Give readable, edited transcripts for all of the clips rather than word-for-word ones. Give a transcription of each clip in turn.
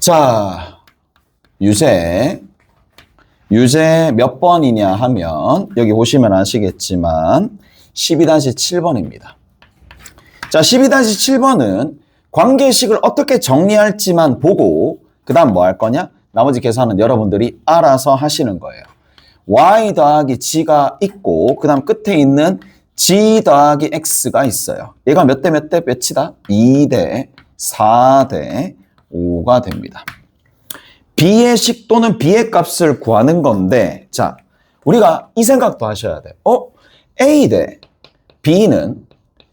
자, 유제 몇 번이냐 하면 여기 보시면 아시겠지만 12-7번입니다. 자, 12-7번은 관계식을 어떻게 정리할지만 보고 그 다음 뭐 할 거냐? 나머지 계산은 여러분들이 알아서 하시는 거예요. y 더하기 g가 있고 그 다음 끝에 있는 g 더하기 x가 있어요. 얘가 몇 대 몇이다? 2대 4대 5가 됩니다. b의 식 또는 b의 값을 구하는 건데, 자, 우리가 이 생각도 하셔야 돼. a 대 b는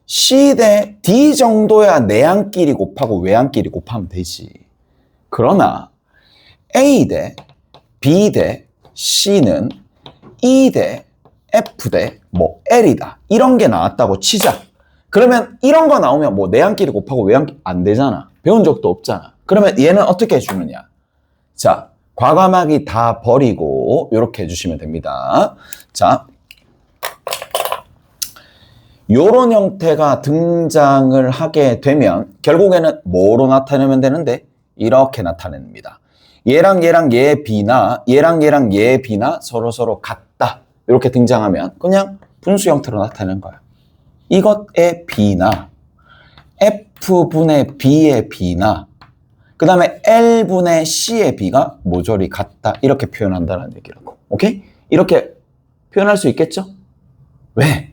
c 대 d 정도야 내항끼리 곱하고 외항끼리 곱하면 되지. 그러나 a 대 b 대 c는 e 대 f 대 뭐 l이다. 이런 게 나왔다고 치자. 그러면 이런 거 나오면 뭐 내항끼리 곱하고 외항끼리 안 되잖아. 배운 적도 없잖아. 그러면 얘는 어떻게 해주느냐? 자, 과감하게 다 버리고 이렇게 해주시면 됩니다. 자, 요런 형태가 등장을 하게 되면 결국에는 뭐로 나타내면 되는데 이렇게 나타냅니다. 얘랑 얘 b나 얘랑 얘 b나 서로 같다. 이렇게 등장하면 그냥 분수 형태로 나타내는 거야. 이것의 b나 f분의 b의 b나 그 다음에 L분의 C의 B가 모조리 같다. 이렇게 표현한다는 얘기라고. 오케이? 이렇게 표현할 수 있겠죠? 왜?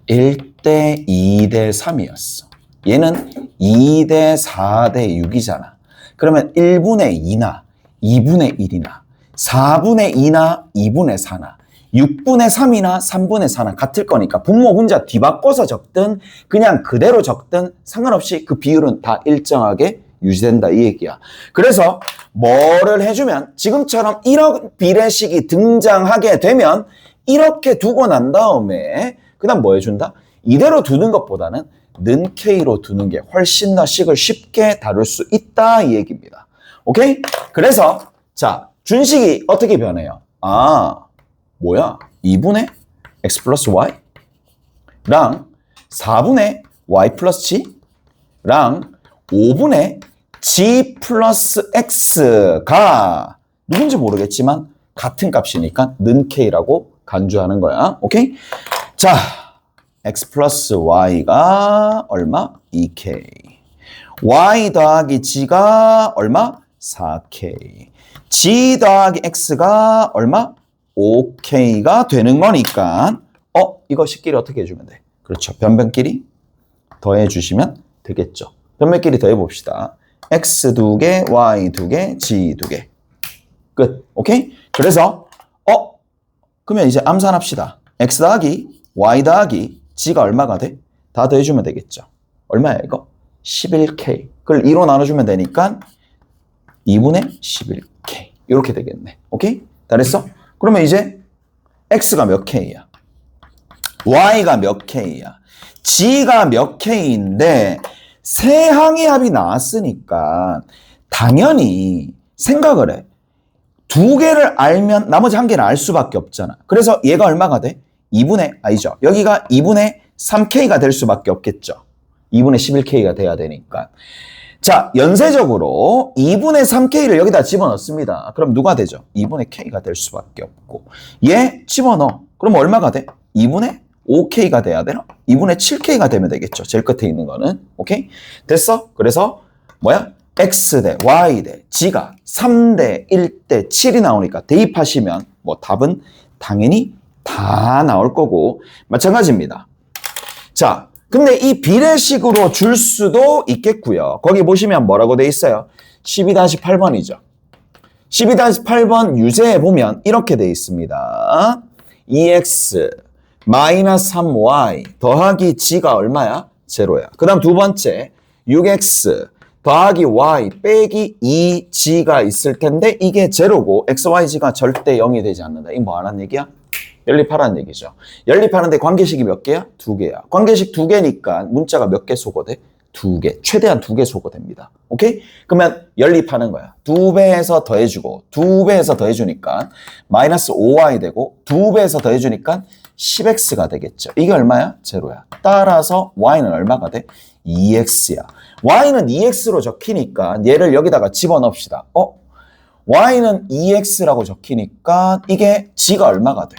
1대 2대 3이었어. 얘는 2대 4대 6이잖아. 그러면 1분의 2나 2분의 1이나 4분의 2나 2분의 4나 6분의 3이나 3분의 4나 같을 거니까 분모 분자 뒤바꿔서 적든 그냥 그대로 적든 상관없이 그 비율은 다 일정하게 유지된다 이 얘기야. 그래서 뭐를 해주면 지금처럼 이런 비례식이 등장하게 되면 이렇게 두고 난 다음에 그 다음 뭐 해준다? 이대로 두는 것보다는 는 K로 두는 게 훨씬 더 식을 쉽게 다룰 수 있다 이 얘기입니다. 오케이? 그래서 자 준식이 어떻게 변해요? 뭐야? 2분의 x 플러스 y랑 4분의 y 플러스 g랑 5분의 g 플러스 x가 누군지 모르겠지만 같은 값이니까 는 k라고 간주하는 거야. 오케이? 자, x 플러스 y가 얼마? 2k. y 더하기 g가 얼마? 4k. g 더하기 x가 얼마? 5k가 되는 거니까 이거 식끼리 어떻게 해주면 돼? 그렇죠. 변변끼리 더해주시면 되겠죠. 변변끼리 더해봅시다. x 2개, y 2개, g 2개. 끝. 오케이? 그래서 그러면 이제 암산합시다. x 더하기 y 더하기 g가 얼마가 돼? 다 더해주면 되겠죠. 얼마야 이거? 11k. 그걸 2로 나눠주면 되니까 2분의 11k. 이렇게 되겠네. 오케이? 다 됐어? 그러면 이제 x가 몇 k야? y가 몇 k야? g가 몇 k인데 세 항의 합이 나왔으니까 당연히 생각을 해. 두 개를 알면 나머지 한 개를 알 수밖에 없잖아. 그래서 얘가 얼마가 돼? 2분의, 아니죠. 여기가 2분의 3K가 될 수밖에 없겠죠. 2분의 11K가 돼야 되니까. 자, 연쇄적으로 2분의 3K를 여기다 집어넣습니다. 그럼 누가 되죠? 2분의 K가 될 수밖에 없고. 얘 집어넣어. 그럼 얼마가 돼? 2분의 5K가 돼야 되나? 2분의 7K가 되면 되겠죠. 제일 끝에 있는 거는. 오케이? 됐어? 그래서 뭐야? X 대 Y 대 G가 3대 1대 7이 나오니까 대입하시면 뭐 답은 당연히 다 나올 거고 마찬가지입니다. 자, 근데 이 비례식으로 줄 수도 있겠고요. 거기 보시면 뭐라고 돼 있어요? 12-8번이죠. 12-8번 유제에 보면 이렇게 돼 있습니다. 2x 마이너스 3y 더하기 g가 얼마야? 제로야. 그 다음 두 번째 6x 더하기 y 빼기 2g가 있을 텐데 이게 제로고 x, y, g가 절대 0이 되지 않는다. 이거 뭐 하라는 얘기야? 연립하라는 얘기죠. 연립하는데 관계식이 몇 개야? 2개야. 관계식 2개니까 문자가 몇 개 소거돼? 2개. 최대한 2개 소거됩니다. 오케이? 그러면 연립하는 거야. 2배에서 더해주고 2배에서 더해주니까 마이너스 5y 되고 2배에서 더해주니까 10x가 되겠죠. 이게 얼마야? 제로야. 따라서 y는 얼마가 돼? 2x야. y는 2x로 적히니까 얘를 여기다가 집어넣읍시다. y는 2x라고 적히니까 이게 g가 얼마가 돼?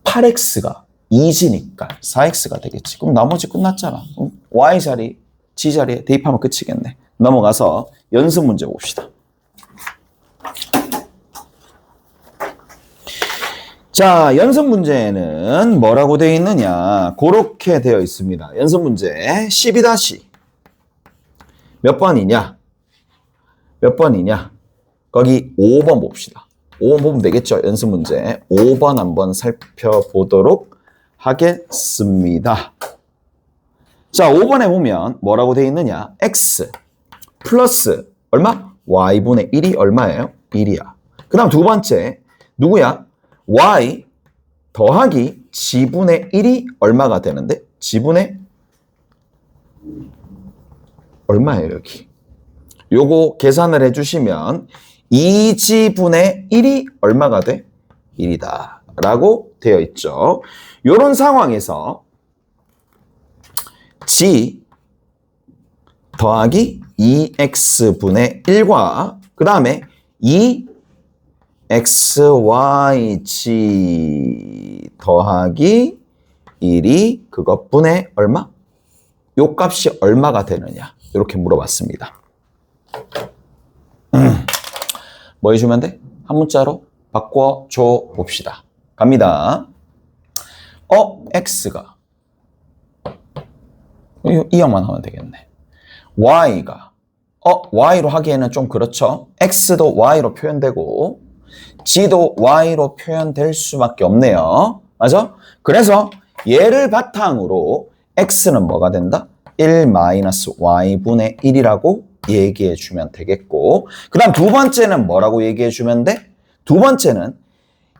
8x가 2g니까 4x가 되겠지. 그럼 나머지 끝났잖아. y 자리, g 자리에 대입하면 끝이겠네. 넘어가서 연습 문제 봅시다. 자, 연습 문제는 뭐라고 되어 있느냐? 그렇게 되어 있습니다. 연습 문제 12- 몇 번이냐? 몇 번이냐? 거기 5번 봅시다. 5번 보면 되겠죠? 연습 문제 5번 한번 살펴보도록 하겠습니다. 자, 5번에 보면 뭐라고 되어 있느냐? x 플러스 얼마? y분의 1이 얼마예요? 1이야. 그 다음 두 번째 누구야? y 더하기 g분의 1이 얼마가 되는데? g분의 얼마예요 여기? 요거 계산을 해주시면 2g분의 1이 얼마가 돼? 1이다 라고 되어 있죠. 요런 상황에서 g 더하기 2x분의 1과 그 다음에 2xyg 더하기 1이 그것분의 얼마? 요 값이 얼마가 되느냐 이렇게 물어봤습니다. 뭐 해주면 돼? 한 문자로 바꿔줘 봅시다. 갑니다. x가 이 형만 하면 되겠네. y가 y로 하기에는 좀 그렇죠. x도 y로 표현되고 g도 y로 표현될 수밖에 없네요. 맞아? 그래서 얘를 바탕으로 x는 뭐가 된다? 1-y분의 1이라고 얘기해 주면 되겠고 그 다음 두 번째는 뭐라고 얘기해 주면 돼? 두 번째는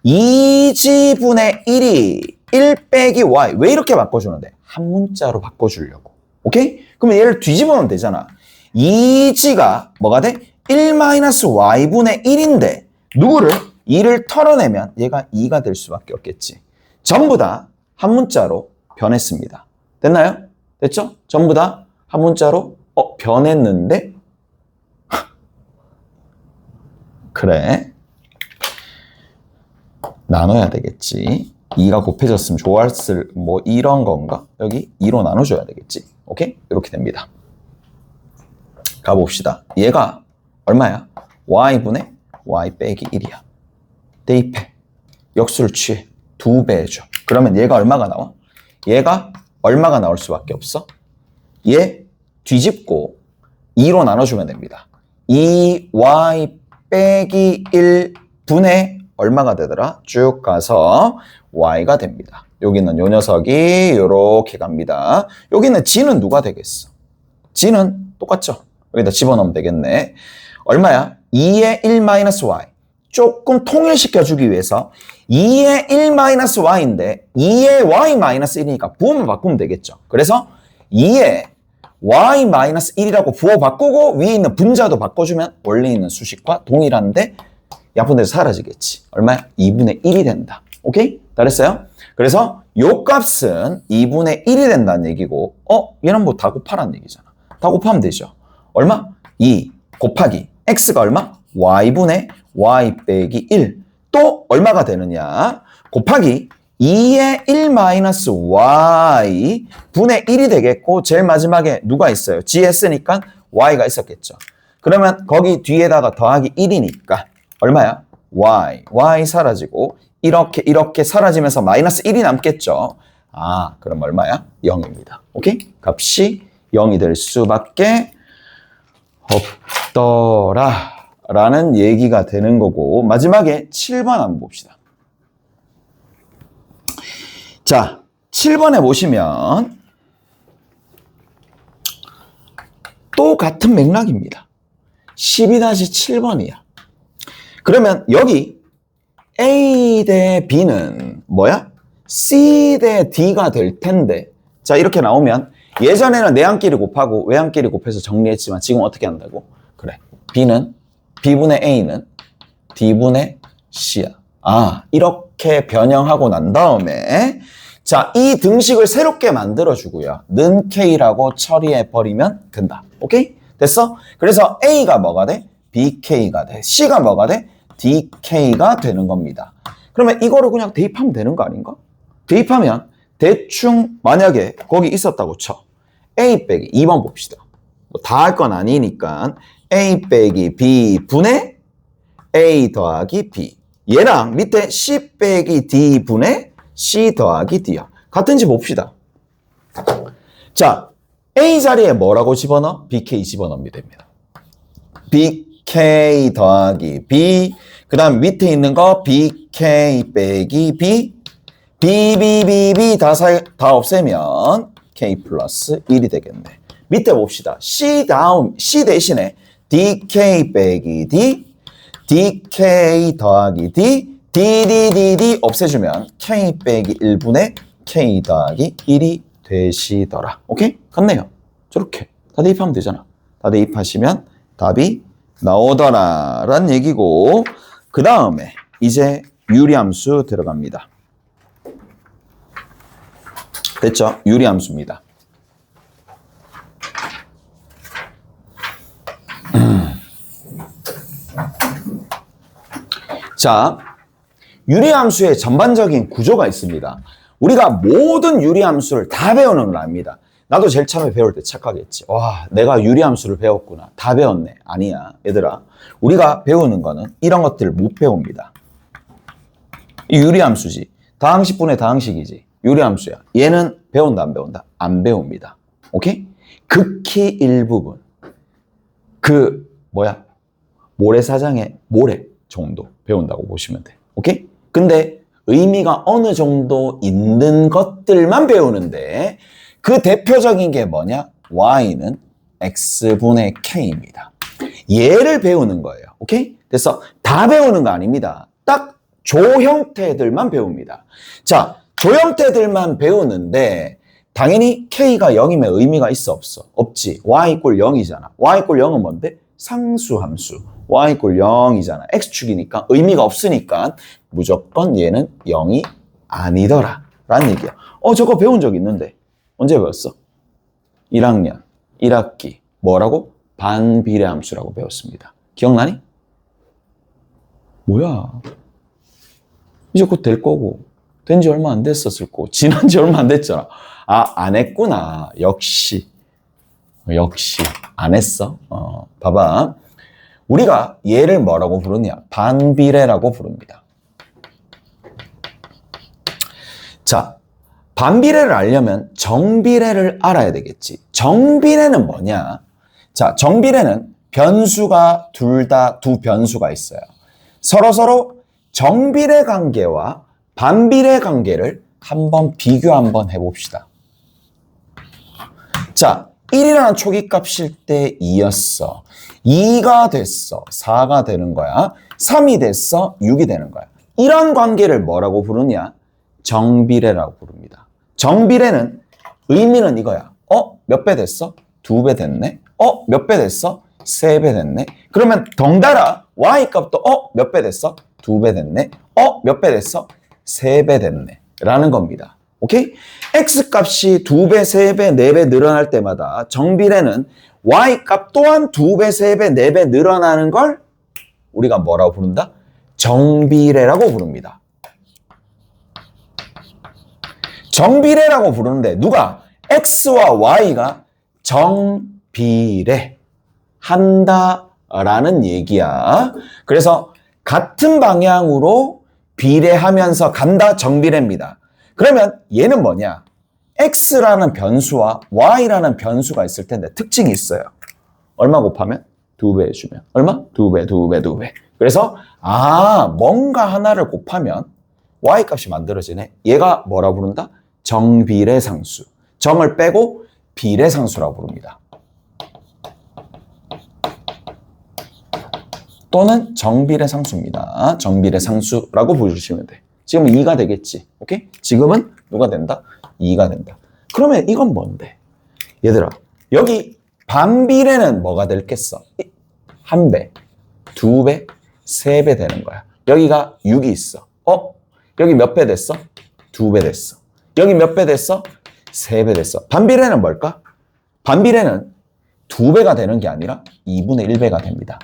2g분의 1이 1 빼기 y. 왜 이렇게 바꿔주는데? 한 문자로 바꿔주려고. 오케이? 그러면 얘를 뒤집어 놓으면 되잖아. 2g가 뭐가 돼? 1-y분의 1인데 누구를? 2를 털어내면 얘가 2가 될 수밖에 없겠지. 전부 다 한 문자로 변했습니다. 됐나요? 됐죠? 전부 다 한 문자로 변했는데 그래 나눠야 되겠지. 2가 곱해졌으면 좋았을 뭐 이런 건가? 여기 2로 나눠줘야 되겠지. 오케이? 이렇게 됩니다. 가봅시다. 얘가 얼마야? y분의 y 빼기 1이야. 대입해. 역수를 취해. 2배 해줘. 그러면 얘가 얼마가 나와? 얘가 얼마가 나올 수밖에 없어? 얘 뒤집고 2로 나눠주면 됩니다. 2y 빼기 1분의 얼마가 되더라? 쭉 가서 y가 됩니다. 여기는 요 녀석이 이렇게 갑니다. 여기는 g는 누가 되겠어? g는 똑같죠? 여기다 집어넣으면 되겠네. 얼마야? 2의 1-y. 조금 통일시켜주기 위해서 2의 1-y인데 2의 y-1이니까 부호만 바꾸면 되겠죠. 그래서 2의 y-1이라고 부호 바꾸고 위에 있는 분자도 바꿔주면 원래 있는 수식과 동일한데 약분돼서 사라지겠지. 얼마야? 2분의 1이 된다. 오케이? 잘했어요? 그래서 요 값은 2분의 1이 된다는 얘기고 얘는 뭐 다 곱하라는 얘기잖아. 다 곱하면 되죠. 얼마? 2 곱하기 x가 얼마? y분의 y 빼기 1. 또 얼마가 되느냐? 곱하기 2의 1-y 분의 1이 되겠고 제일 마지막에 누가 있어요? g 했으니까 y가 있었겠죠. 그러면 거기 뒤에다가 더하기 1이니까 얼마야? y 사라지고 이렇게 사라지면서 마이너스 1이 남겠죠. 그럼 얼마야? 0입니다. 오케이? 값이 0이 될 수밖에 없더라 라는 얘기가 되는 거고 마지막에 7번 한번 봅시다. 자, 7번에 보시면 또 같은 맥락입니다. 12-7번이야. 그러면 여기 A 대 B는 뭐야? C 대 D가 될 텐데 자 이렇게 나오면 예전에는 내항끼리 곱하고 외항끼리 곱해서 정리했지만 지금 어떻게 한다고? 그래 B분의 A는 D분의 C야. 이렇게 변형하고 난 다음에 자, 이 등식을 새롭게 만들어주고요. 는 K라고 처리해버리면 된다. 오케이? 됐어? 그래서 A가 뭐가 돼? BK가 돼. C가 뭐가 돼? DK가 되는 겁니다. 그러면 이거를 그냥 대입하면 되는 거 아닌가? 대입하면 대충 만약에 거기 있었다고 쳐. A 빼기 2번 봅시다. 뭐 다 할 건 아니니까 A 빼기 B 분의 A 더하기 B. 얘랑 밑에 C 빼기 D 분의 C 더하기 D야. 같은지 봅시다. 자, A 자리에 뭐라고 집어넣어? BK 집어넣으면 됩니다. BK 더하기 B. 그 다음 밑에 있는 거 BK 빼기 B. B 다 없애면 K 플러스 1이 되겠네. 밑에 봅시다. C 대신에 DK 빼기 D, DK 더하기 D, D 없애주면 K 빼기 1분의 K 더하기 1이 되시더라. 오케이? 같네요. 저렇게. 다 대입하면 되잖아. 다 대입하시면 답이 나오더라. 라는 얘기고, 그 다음에 이제 유리함수 들어갑니다. 됐죠? 유리함수입니다. 자, 유리함수의 전반적인 구조가 있습니다. 우리가 모든 유리함수를 다 배우는 걸 압니다. 나도 제일 처음에 배울 때 착각했지. 와, 내가 유리함수를 배웠구나. 다 배웠네. 아니야, 얘들아. 우리가 배우는 거는 이런 것들을 못 배웁니다. 이 유리함수지. 다항식분의 다항식이지. 유리함수야. 얘는 배운다, 안 배운다? 안 배웁니다. 오케이? 극히 일부분. 모래사장의 모래 정도 배운다고 보시면 돼. 오케이? 근데 의미가 어느 정도 있는 것들만 배우는데 그 대표적인 게 뭐냐? y는 x분의 k입니다. 얘를 배우는 거예요. 오케이? 그래서 다 배우는 거 아닙니다. 딱 조 형태들만 배웁니다. 자, 조 형태들만 배우는데 당연히 k가 0이면 의미가 있어 없어? 없지. y = 0이잖아. y = 0은 뭔데? 상수함수. y = 0이잖아. x축이니까 의미가 없으니까 무조건 얘는 0이 아니더라 라는 얘기야. 저거 배운 적 있는데 언제 배웠어? 1학년 1학기 뭐라고? 반비례함수라고 배웠습니다. 기억나니? 뭐야, 이제 곧 될 거고 된 지 얼마 안 됐었을 거고 지난 지 얼마 안 됐잖아. 안 했구나. 역시 안 했어. 봐봐. 우리가 얘를 뭐라고 부르냐? 반비례라고 부릅니다. 자, 반비례를 알려면 정비례를 알아야 되겠지. 정비례는 뭐냐? 자, 정비례는 변수가 두 변수가 있어요. 서로 정비례 관계와 반비례 관계를 한번 비교 한번 해봅시다. 자, 1이라는 초기값일 때 2였어. 2가 됐어. 4가 되는 거야. 3이 됐어. 6이 되는 거야. 이런 관계를 뭐라고 부르냐? 정비례라고 부릅니다. 정비례는 의미는 이거야. 몇 배 됐어? 2배 됐네. 몇 배 됐어? 3배 됐네. 그러면 덩달아 y 값도 몇 배 됐어? 2배 됐네. 몇 배 됐어? 3배 됐네. 라는 겁니다. 오케이? x 값이 2배, 3배, 4배 늘어날 때마다 정비례는 y 값 또한 2배, 3배, 4배 늘어나는 걸 우리가 뭐라고 부른다? 정비례라고 부릅니다. 정비례라고 부르는데 누가? x와 y가 정비례 한다라는 얘기야. 그래서 같은 방향으로 비례하면서 간다, 정비례입니다. 그러면 얘는 뭐냐? x라는 변수와 y라는 변수가 있을 텐데 특징이 있어요. 얼마 곱하면? 2배 해주면. 얼마? 2배. 그래서 뭔가 하나를 곱하면 y 값이 만들어지네. 얘가 뭐라고 부른다? 정비례상수. 정을 빼고 비례상수라고 부릅니다. 또는 정비례상수입니다. 정비례상수라고 부르시면 돼. 지금 2가 되겠지. 오케이? 지금은 누가 된다? 2가 된다. 그러면 이건 뭔데? 얘들아, 여기 반비례는 뭐가 될겠어? 1배, 2배, 3배 되는 거야. 여기가 6이 있어. 여기 몇 배 됐어? 2배 됐어. 여기 몇 배 됐어? 3배 됐어. 반비례는 뭘까? 반비례는 2배가 되는 게 아니라 2분의 1배가 됩니다.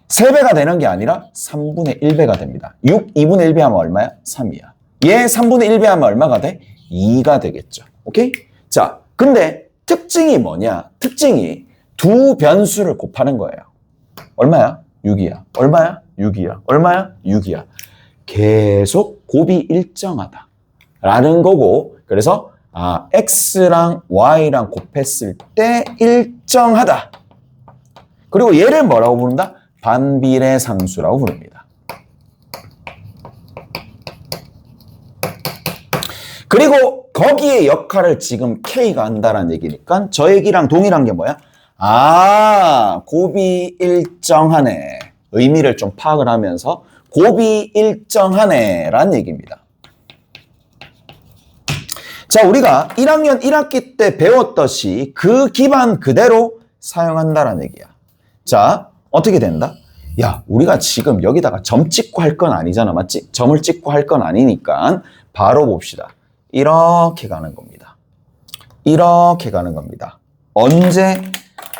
3배가 되는 게 아니라 3분의 1배가 됩니다. 6, 2분의 1배 하면 얼마야? 3이야. 얘 3분의 1배 하면 얼마가 돼? 2가 되겠죠. 오케이? 자, 근데 특징이 뭐냐? 특징이 두 변수를 곱하는 거예요. 얼마야? 6이야. 얼마야? 6이야. 얼마야? 6이야. 계속 곱이 일정하다. 라는 거고, 그래서 x랑 y랑 곱했을 때 일정하다. 그리고 얘를 뭐라고 부른다? 반비례상수라고 부릅니다. 그리고 거기에 역할을 지금 K가 한다는 얘기니까 저 얘기랑 동일한 게 뭐야? 곱이 일정하네. 의미를 좀 파악을 하면서 곱이 일정하네 라는 얘기입니다. 자, 우리가 1학년 1학기 때 배웠듯이 그 기반 그대로 사용한다는 얘기야. 자, 어떻게 된다? 야, 우리가 지금 여기다가 점 찍고 할 건 아니잖아, 맞지? 점을 찍고 할 건 아니니까 바로 봅시다. 이렇게 가는 겁니다. 이렇게 가는 겁니다. 언제?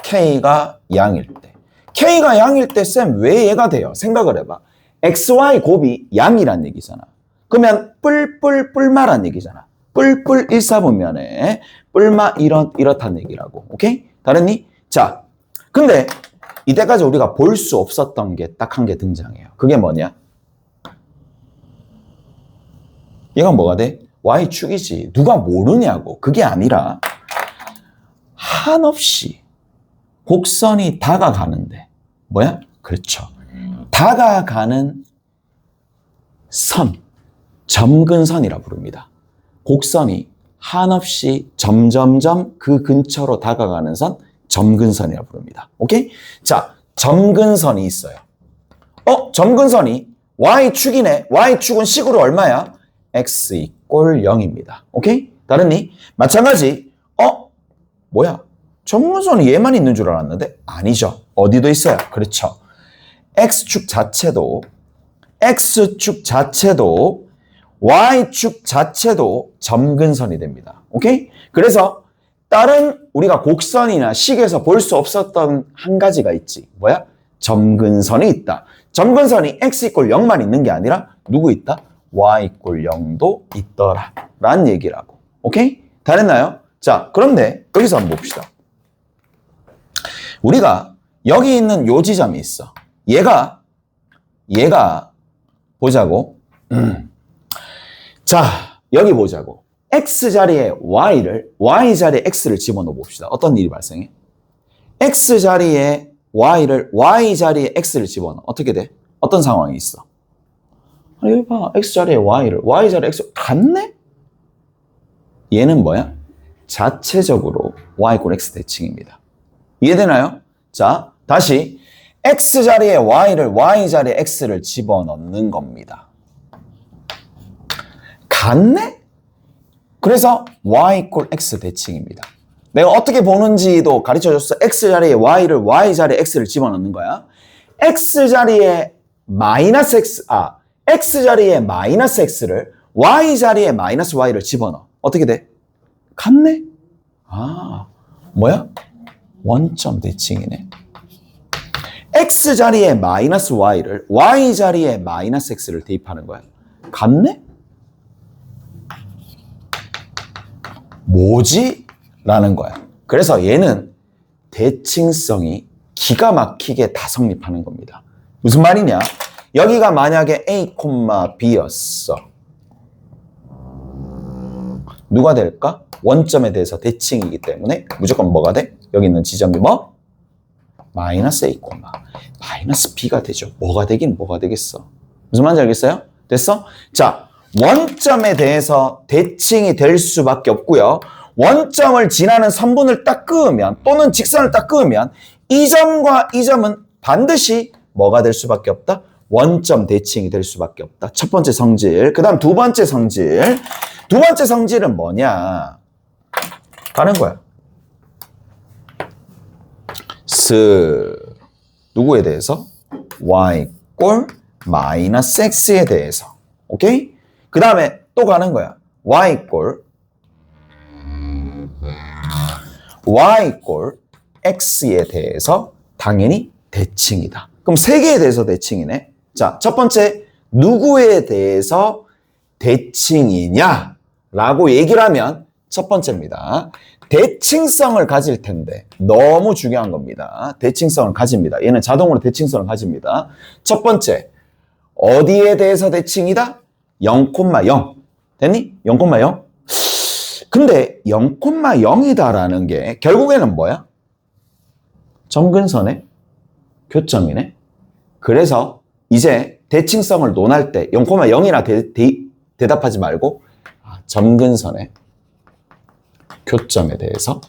K가 양일 때. K가 양일 때 쌤 왜 얘가 돼요? 생각을 해봐. XY 곱이 양이란 얘기잖아. 그러면 뿔뿔뿔마란 얘기잖아. 뿔뿔 일사분면에 뿔마 이렇다는 얘기라고. 오케이? 다르니? 자, 근데 이때까지 우리가 볼 수 없었던 게 딱 한 개 등장해요. 그게 뭐냐? 얘가 뭐가 돼? Y축이지. 누가 모르냐고. 그게 아니라 한없이 곡선이 다가가는데 뭐야? 그렇죠. 다가가는 선, 점근선이라 부릅니다. 곡선이 한없이 점점점 그 근처로 다가가는 선, 점근선이라 부릅니다. 오케이? 자, 점근선이 있어요. 점근선이 Y축이네. Y축은 식으로 얼마야? X 이꼴 0입니다. 오케이? 다르니? 마찬가지. 뭐야? 점근선이 얘만 있는 줄 알았는데? 아니죠. 어디도 있어요. 그렇죠. X축 자체도 Y축 자체도 점근선이 됩니다. 오케이? 그래서 다른 우리가 곡선이나 식에서 볼 수 없었던 한 가지가 있지. 뭐야? 점근선이 있다. 점근선이 x 이꼴 0만 있는 게 아니라 누구 있다? y 이꼴 0도 있더라. 라는 얘기라고. 오케이? 다 됐나요? 자, 그런데 여기서 한번 봅시다. 우리가 여기 있는 요 지점이 있어. 얘가 보자고. 자, 여기 보자고. x 자리에 y 자리에 x를 집어넣어 봅시다. 어떤 일이 발생해? x 자리에 y 자리에 x를 집어넣어. 어떻게 돼? 어떤 상황이 있어? 여기 봐. x 자리에 y 자리에 x 같네? 얘는 뭐야? 자체적으로 y 꼴 x 대칭입니다. 이해되나요? 자, 다시 x 자리에 y 자리에 x를 집어넣는 겁니다. 같네? 그래서 y 꼴 x 대칭입니다. 내가 어떻게 보는지도 가르쳐줬어. x 자리에 y 자리에 x를 집어넣는 거야. x 자리에 x 자리에 마이너스 x를 y 자리에 마이너스 y를 집어넣어. 어떻게 돼? 같네? 뭐야? 원점 대칭이네. x 자리에 마이너스 y를 y 자리에 마이너스 x를 대입하는 거야. 같네? 뭐지? 라는 거야. 그래서 얘는 대칭성이 기가 막히게 다 성립하는 겁니다. 무슨 말이냐? 여기가 만약에 A, B였어. 누가 될까? 원점에 대해서 대칭이기 때문에 무조건 뭐가 돼? 여기 있는 지점이 뭐? 마이너스 A, 마이너스 B가 되죠. 뭐가 되긴 뭐가 되겠어. 무슨 말인지 알겠어요? 됐어? 자, 원점에 대해서 대칭이 될 수밖에 없고요. 원점을 지나는 선분을 딱 그으면 또는 직선을 딱 그으면 이 점과 이 점은 반드시 뭐가 될 수밖에 없다? 원점 대칭이 될 수밖에 없다. 첫 번째 성질. 그 다음 두 번째 성질. 두 번째 성질은 뭐냐? 가는 거야. 누구에 대해서? y 꼴 마이너스 x에 대해서. 오케이? 그 다음에 또 가는 거야. y 꼴 y 꼴 x에 대해서 당연히 대칭이다. 그럼 세 개에 대해서 대칭이네. 자, 첫 번째 누구에 대해서 대칭이냐 라고 얘기를 하면 첫 번째입니다. 대칭성을 가질 텐데 너무 중요한 겁니다. 대칭성을 가집니다. 얘는 자동으로 대칭성을 가집니다. 첫 번째 어디에 대해서 대칭이다? 0,0 됐니? 0,0 근데 0,0이다라는 게 결국에는 뭐야? 점근선의 교점이네. 그래서 이제 대칭성을 논할 때 0,0이라 대답하지 말고 점근선의 교점에 대해서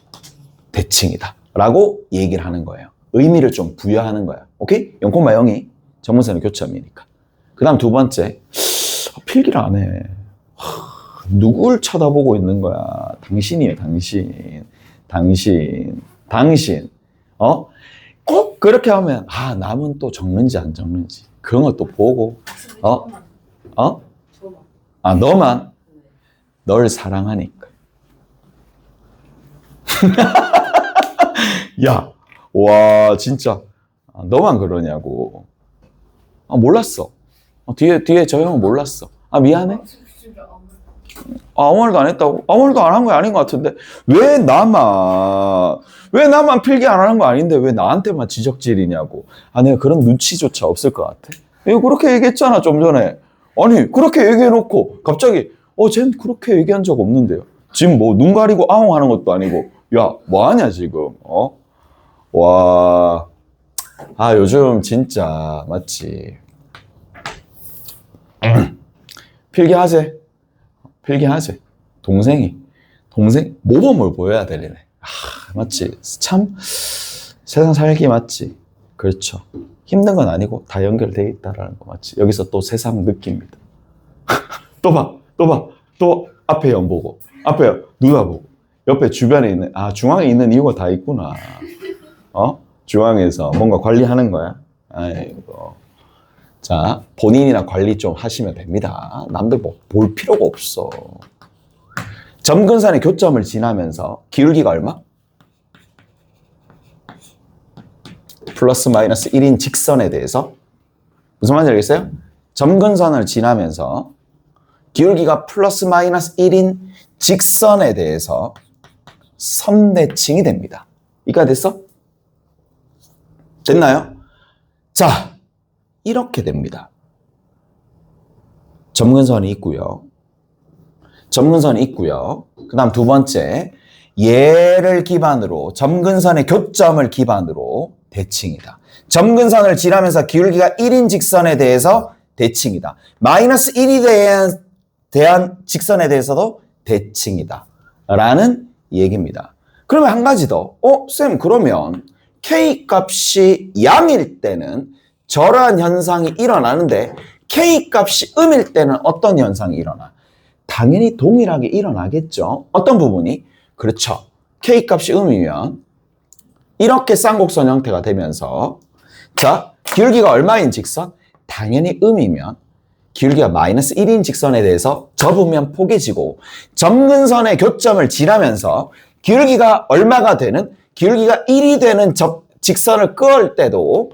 대칭이다 라고 얘기를 하는 거예요. 의미를 좀 부여하는 거야. 오케이? 0,0이 점근선의 교점이니까. 그 다음 두 번째, 필기를 안 해. 누굴 쳐다보고 있는 거야? 당신이에요, 당신. 꼭 그렇게 하면, 남은 또 적는지 안 적는지. 그런 것도 보고, 너만, 널 사랑하니까. 야, 와, 진짜. 너만 그러냐고. 몰랐어. 뒤에 저 형은 몰랐어. 미안해. 아무 말도 안 했다고? 아무 말도 안 한 거 아닌 것 같은데. 왜 나만 필기 안 하는 거 아닌데 왜 나한테만 지적질이냐고. 내가 그런 눈치조차 없을 것 같아. 이거 그렇게 얘기했잖아, 좀 전에. 아니, 그렇게 얘기해놓고 갑자기 쟤는 그렇게 얘기한 적 없는데요. 지금 뭐 눈 가리고 아웅 하는 것도 아니고. 야, 뭐 하냐 지금. 와. 요즘 진짜 맞지. 필기하재. 동생 모범을 보여야 되네. 맞지. 참 세상 살기 맞지. 그렇죠. 힘든 건 아니고 다 연결되어 있다라는 거 맞지. 여기서 또 세상 느낍니다. 또 앞에 연 보고, 앞에 누나 보고, 옆에 주변에 있는, 중앙에 있는 이유가 다 있구나. 중앙에서 뭔가 관리하는 거야. 아이고. 자, 본인이나 관리 좀 하시면 됩니다. 남들 볼 필요가 없어. 점근선의 교점을 지나면서 기울기가 얼마? 플러스 마이너스 1인 직선에 대해서 무슨 말인지 알겠어요? 점근선을 지나면서 기울기가 플러스 마이너스 1인 직선에 대해서 선대칭이 됩니다. 이까 됐어? 됐나요? 자, 이렇게 됩니다. 점근선이 있고요. 그 다음 두 번째, 얘를 기반으로 점근선의 교점을 기반으로 대칭이다. 점근선을 지나면서 기울기가 1인 직선에 대해서 대칭이다. 마이너스 1이 대한 직선에 대해서도 대칭이다. 라는 얘기입니다. 그러면 한 가지 더. 쌤, 그러면 K 값이 양일 때는 저러한 현상이 일어나는데 K 값이 음일 때는 어떤 현상이 일어나? 당연히 동일하게 일어나겠죠. 어떤 부분이? 그렇죠. K 값이 음이면 이렇게 쌍곡선 형태가 되면서 자, 기울기가 얼마인 직선? 당연히 음이면 기울기가 마이너스 1인 직선에 대해서 접으면 포개지고 점근선의 교점을 지나면서 기울기가 얼마가 되는? 기울기가 1이 되는 직선을 끄을 때도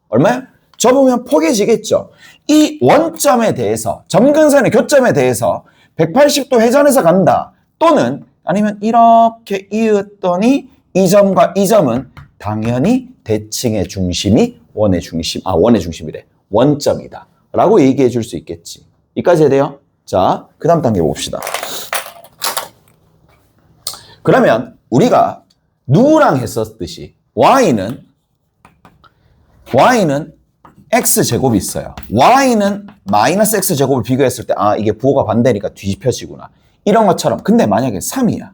얼마야? 접으면 포개지겠죠. 이 원점에 대해서 점근선의 교점에 대해서 180도 회전해서 간다. 또는 아니면 이렇게 이었더니 이 점과 이 점은 당연히 대칭의 중심이 원의 중심이래. 원점이다. 라고 얘기해 줄 수 있겠지. 여기까지 해야 돼요? 자, 그 다음 단계 봅시다. 그러면 우리가 누구랑 했었듯이 y는 x제곱이 있어요. y는 마이너스 x제곱을 비교했을 때 이게 부호가 반대니까 뒤집혀지구나. 이런 것처럼. 근데 만약에 3이야.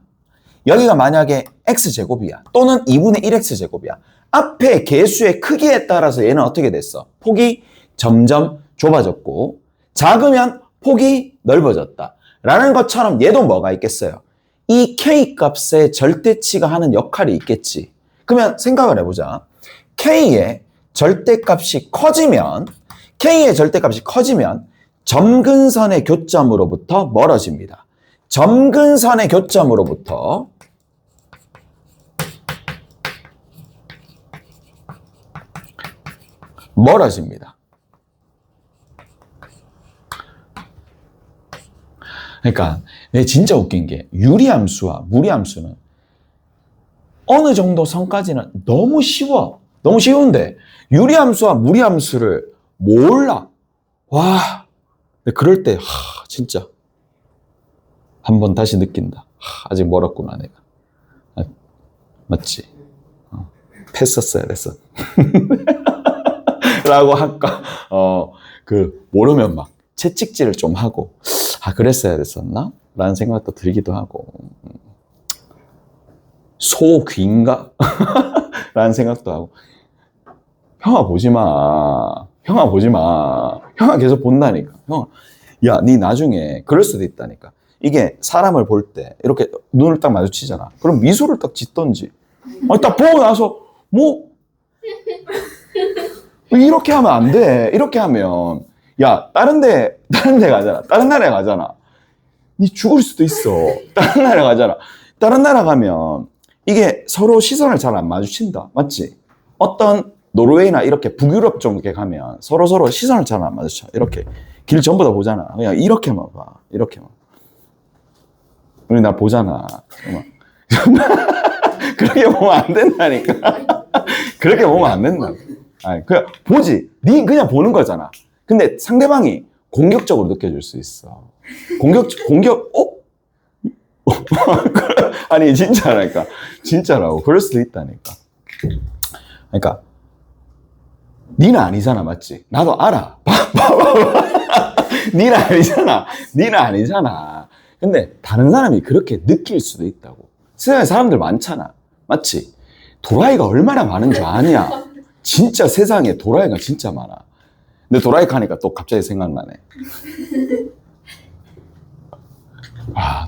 여기가 만약에 x제곱이야. 또는 2분의 1x제곱이야. 앞에 개수의 크기에 따라서 얘는 어떻게 됐어? 폭이 점점 좁아졌고 작으면 폭이 넓어졌다. 라는 것처럼 얘도 뭐가 있겠어요? 이 K값의 절대치가 하는 역할이 있겠지. 그러면 생각을 해보자. K의 절대값이 커지면 점근선의 교점으로부터 멀어집니다. 점근선의 교점으로부터 멀어집니다. 그러니까 진짜 웃긴 게 유리함수와 무리함수는 어느 정도 선까지는 너무 쉬워. 너무 쉬운데 유리함수와 무리함수를 몰라. 와, 그럴 때 진짜 한번 다시 느낀다. 아직 멀었구나 내가. 맞지? 패스했어야 됐어. 라고 할까? 모르면 막 채찍질을 좀 하고, 그랬어야 됐었나? 라는 생각도 들기도 하고, 소귀인가? 라는 생각도 하고, 형아 보지 마. 형아 보지 마. 형아 계속 본다니까. 형아, 야, 니 나중에 그럴 수도 있다니까. 이게 사람을 볼 때 이렇게 눈을 딱 마주치잖아. 그럼 미소를 딱 짓던지. 딱 보고 나서 뭐 이렇게 하면 안 돼. 이렇게 하면 야, 다른 데 가잖아. 다른 나라에 가잖아. 니 죽을 수도 있어. 다른 나라에 가잖아. 다른 나라 가면 이게 서로 시선을 잘 안 마주친다. 맞지? 어떤 노르웨이나 이렇게 북유럽 쪽에 가면 서로 시선을 잘 안 마주쳐. 이렇게 길 전부 다 보잖아. 그냥 이렇게만 봐. 이렇게만. 우리 나 보잖아. 그렇게 보면 안 된다니까. 그렇게 보면 안 된다. 아니, 그냥 보지. 니 그냥 보는 거잖아. 근데 상대방이 공격적으로 느껴질 수 있어. 공격, 아니, 진짜라니까. 진짜라고. 그럴 수도 있다니까. 그러니까, 니는 아니잖아, 맞지? 나도 알아. 니는 아니잖아. 니는 아니잖아. 근데 다른 사람이 그렇게 느낄 수도 있다고. 세상에 사람들 많잖아. 맞지? 도라이가 얼마나 많은 줄 아냐? 진짜 세상에 도라이가 진짜 많아. 근데 도라이 하니까 또 갑자기 생각나네.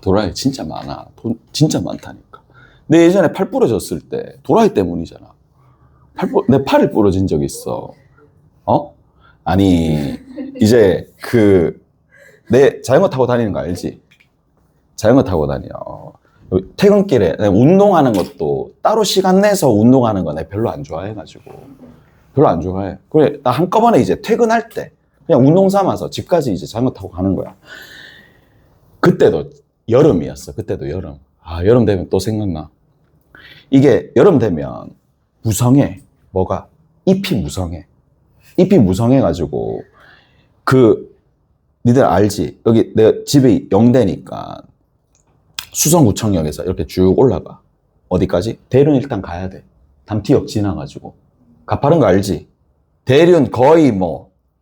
도라이 진짜 많아. 진짜 많다니까. 내 예전에 팔 부러졌을 때 도라이 때문이잖아. 내 팔이 부러진 적 있어. 아니, 이제 내 자전거 타고 다니는 거 알지? 자전거 타고 다녀. 퇴근길에 운동하는 것도 따로 시간 내서 운동하는 거 내가 별로 안 좋아해가지고. 별로 안 좋아해. 그래, 나 한꺼번에 이제 퇴근할 때 그냥 운동 삼아서 집까지 이제 자전거 타고 가는 거야. 그때도 여름이었어. 그때도 여름. 여름 되면 또 생각나. 이게 여름 되면 무성해. 뭐가? 잎이 무성해. 잎이 무성해가지고 니들 알지? 여기 내가 집이 영대니까 수성구청역에서 이렇게 쭉 올라가. 어디까지? 대륜 일단 가야 돼. 담티역 지나가지고. 가파른 거 알지? 대륜 거의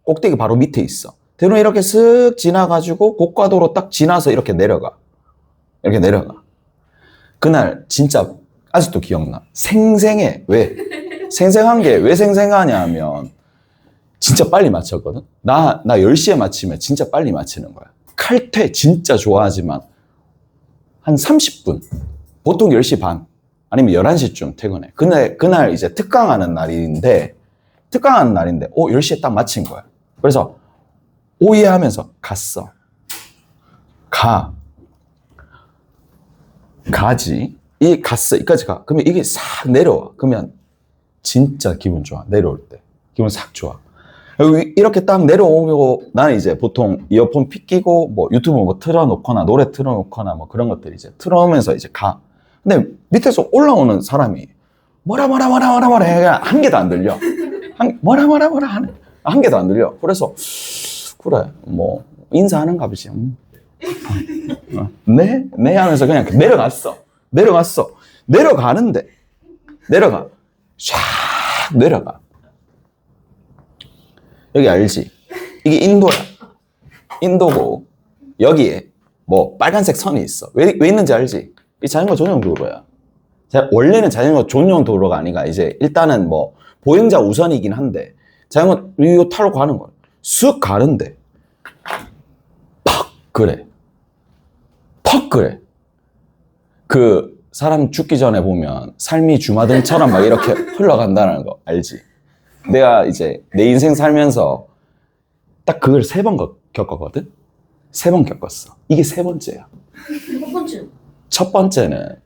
꼭대기 바로 밑에 있어. 대륜 이렇게 쓱 지나가지고 고가도로 딱 지나서 이렇게 내려가. 이렇게 내려가. 그날 진짜 아직도 기억나. 생생해. 왜? 생생한 게 왜 생생하냐 하면 진짜 빨리 마쳤거든? 나 10시에 마치면 진짜 빨리 마치는 거야. 칼퇴 진짜 좋아하지만 한 30분. 보통 10시 반. 아니면 11시쯤 퇴근해. 그날 이제 특강하는 날인데, 10시에 딱 마친 거야. 그래서, 오예 하면서 갔어. 가지. 갔어. 이까지 가. 그러면 이게 싹 내려와. 그러면 진짜 기분 좋아. 내려올 때. 기분 싹 좋아. 이렇게 딱 내려오고 나는 이제 보통 이어폰 픽 끼고 유튜브 틀어놓거나 노래 틀어놓거나 그런 것들 이제 틀어오면서 이제 가. 근데 밑에서 올라오는 사람이 뭐라 해. 한 개도 안 들려. 뭐라 하네. 한 개도 안 들려. 그래서 그래 인사하는가 보지. 네 하면서 그냥 내려갔어. 내려가는데 샥 내려가. 여기 알지? 이게 인도야. 인도고 여기에 빨간색 선이 있어. 왜 있는지 알지? 이 자전거 전용 도로야. 원래는 자전거 전용 도로가 아니라 이제 일단은 보행자 우선이긴 한데 자전거 이거 타러 가는 거야. 쓱 가는데 퍽 그래. 그 사람 죽기 전에 보면 삶이 주마등처럼 막 이렇게 흘러간다는 거 알지? 내가 이제 내 인생 살면서 딱 그걸 3번 겪었거든? 3번 겪었어. 이게 3번째야. 첫 번째는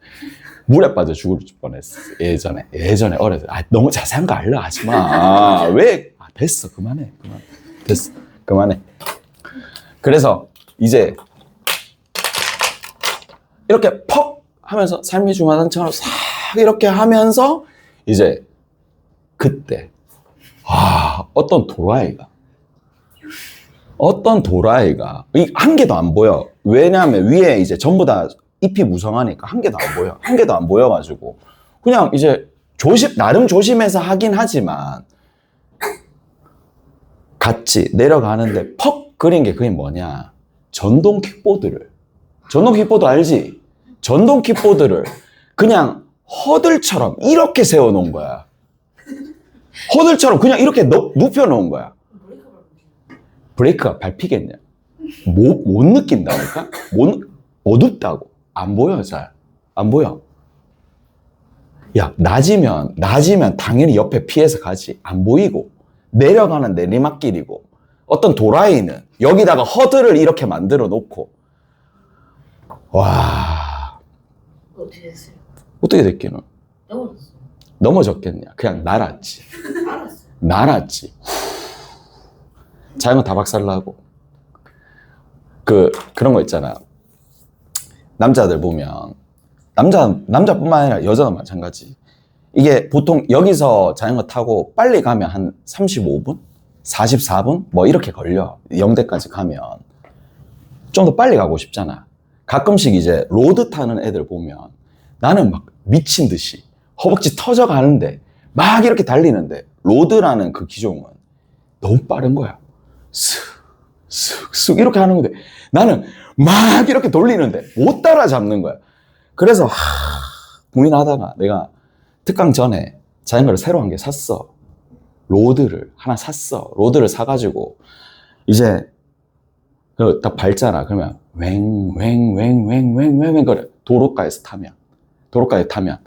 물에 빠져 죽을 뻔했어. 예전에 어렸을 때. 너무 자세한 거 알려 하지 마. 왜? 됐어. 그만해. 됐어. 그만해. 그래서 이제 이렇게 퍽 하면서 삶의 주마등처럼 싹 이렇게 하면서 이제 그때 어떤 도라이가 이 한 개도 안 보여. 왜냐하면 위에 이제 전부 다 잎이 무성하니까 한 개도 안 보여. 한 개도 안 보여가지고 그냥 이제 나름 조심해서 하긴 하지만 같이 내려가는데 퍽 그린 게 그게 뭐냐? 전동 킥보드 알지? 전동 킥보드를 그냥 허들처럼 이렇게 세워놓은 거야. 허들처럼 그냥 이렇게 눕혀놓은 거야. 브레이크가 밟히겠냐? 못 느낀다니까? 어둡다고. 안 보여, 잘. 안 보여. 야, 낮이면 당연히 옆에 피해서 가지. 안 보이고. 내려가는 내리막길이고. 어떤 도라이는 여기다가 허들을 이렇게 만들어 놓고. 와. 어떻게 됐어요? 어떻게 됐기는? 넘어졌어. 넘어졌겠냐? 그냥 날았지. 알았어. 날았지. 자전거 다 박살나고. 그런 거 있잖아. 남자들 보면, 남자뿐만 아니라 여자도 마찬가지. 이게 보통 여기서 자전거 타고 빨리 가면 한 35분? 44분? 뭐 이렇게 걸려. 영대까지 가면. 좀 더 빨리 가고 싶잖아. 가끔씩 이제 로드 타는 애들 보면 나는 막 미친 듯이 허벅지 터져 가는데 막 이렇게 달리는데 로드라는 그 기종은 너무 빠른 거야. 쓱 이렇게 하는 건데 나는 막 이렇게 돌리는데 못 따라잡는 거야. 그래서 고민하다가 내가 특강 전에 자전거를 새로 한 개 샀어. 로드를 하나 샀어. 로드를 사가지고 이제 딱 밟잖아. 그러면 왱 거려. 도로가에 타면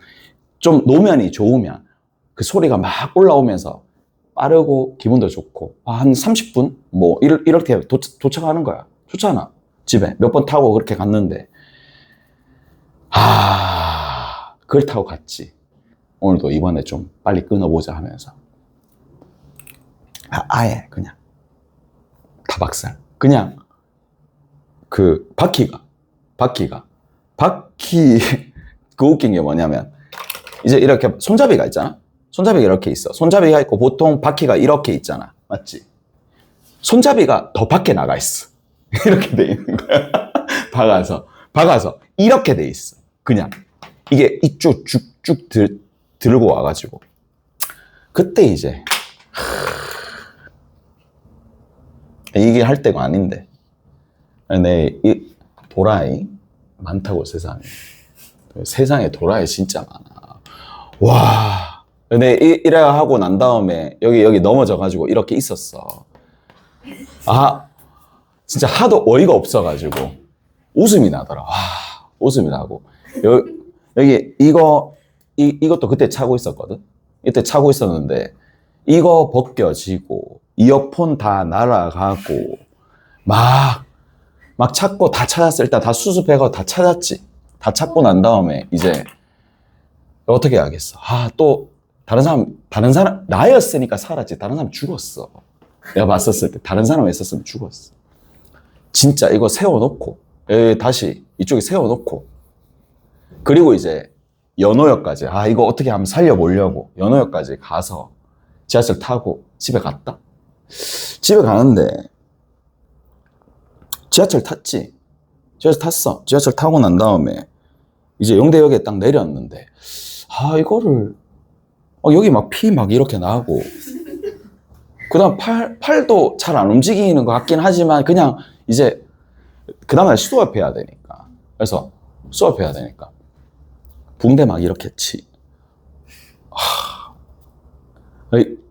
좀 노면이 좋으면 그 소리가 막 올라오면서 빠르고 기분도 좋고 한 30분 뭐 이렇게 도착하는 거야. 좋잖아. 집에 몇 번 타고 그렇게 갔는데 그걸 타고 갔지. 오늘도 이번에 좀 빨리 끊어보자 하면서 아예 그냥 다 박살. 그냥 그 바퀴 그 웃긴 게 뭐냐면 이제 이렇게 손잡이가 있잖아. 손잡이가 이렇게 있어. 손잡이가 있고 보통 바퀴가 이렇게 있잖아. 맞지? 손잡이가 더 밖에 나가 있어. 이렇게 돼 있는 거야. 박아서 이렇게 돼 있어. 그냥 이게 이쪽 쭉쭉 들고 와가지고 그때 이제 이게 할 때가 아닌데 이 도라이 많다고 세상에 도라이 진짜 많아. 와. 근데 이래 하고 난 다음에 여기 넘어져가지고 이렇게 있었어. 진짜 하도 어이가 없어가지고 웃음이 나더라. 웃음이 나고 여기 이것도 그때 차고 있었거든. 이때 차고 있었는데 이거 벗겨지고 이어폰 다 날아가고 막 찾고 다 찾았어. 일단 다 수습해가지고 다 찾았지. 다 찾고 난 다음에 이제 어떻게 해야겠어. 또 다른 사람 나였으니까 살았지. 다른 사람 죽었어. 내가 봤었을 때 다른 사람 있었으면 죽었어. 진짜 이거 세워놓고 다시 이쪽에 세워놓고 그리고 이제 연호역까지 이거 어떻게 하면 살려보려고 연호역까지 가서 지하철 타고 집에 갔다. 집에 가는데 지하철 탔지. 지하철 탔어. 지하철 타고 난 다음에 이제 영대역에 딱 내렸는데 이거를 여기 막 피 막 이렇게 나고 그 다음 팔도 잘 안 움직이는 것 같긴 하지만 그냥 이제 그 다음에 수업해야 되니까 그래서 수업해야 되니까 붕대 막 이렇게